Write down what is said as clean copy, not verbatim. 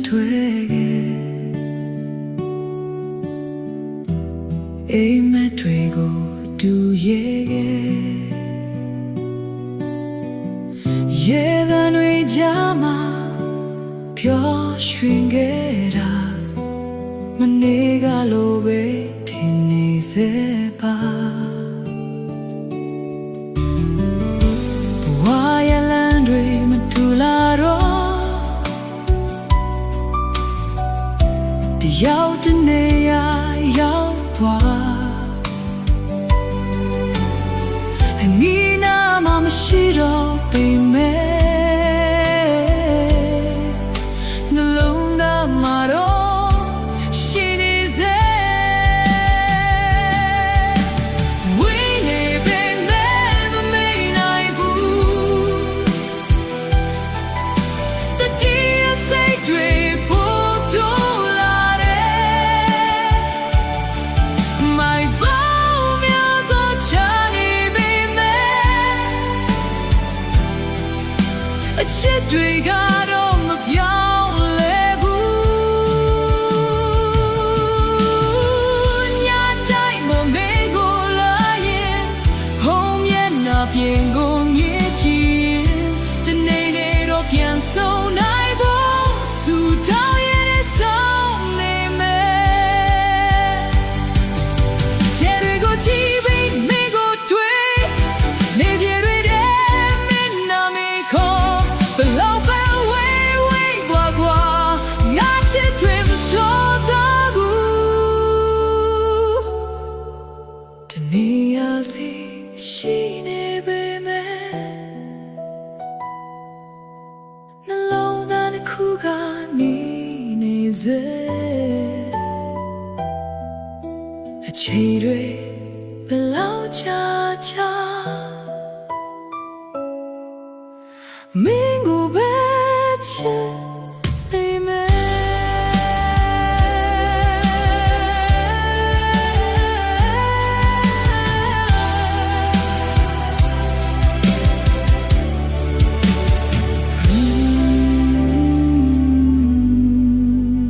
ခဲ့အိမ်မက်တွေကိုတူရဲ့ခဲ့ရေသံတွေကြားမှာပျော်ရွှင်ခဲ့တာမနေ့ကလိုပဲထင်နေစေပါဘဝရလမ်းတွေမတူလာတော့တယောက်တနေရာရောက်သွားအနီးနားမှာမရှိတော့ပေမဲ့နှလုံးသားမှာတော့ရှိနေစေဝိနေပေမဲ့မမေ့နိုင်ဘူးတတိယစိတ်တွေပို့တိုးလာတယ်မိုင်ပေါင်းများစွာချနေပေမဲ့အချစ်တွေကတော့မပြောင်းလဲဘူးညတိုင်းမမေ့ကိုလာရင်ဖုံးမျက်နှာပြင်ကိုငေးကြည့်တနေ့နေ့တော့ပြန်ဆုံနိုင်ဖို့ဆူတောင်းရတဲ့ဆုံးနေမယ်ချဲတွေကိုကြည့်ပြီးမိကိုတွေ့နေပြေတွေတဲ့မင်းနာမီခေါ်ဘလောက်ပဲဝေးဝေးကွာကွာငါချစ်တွေမစိုးတော့ဘူးတနေ့ရစီရှိနေပေမဲ့နှလုံးသားတစ်ခုကနေနေစေအချိန်တွေဘလောက်ကြာကြာမင်းကိုပဲချစ်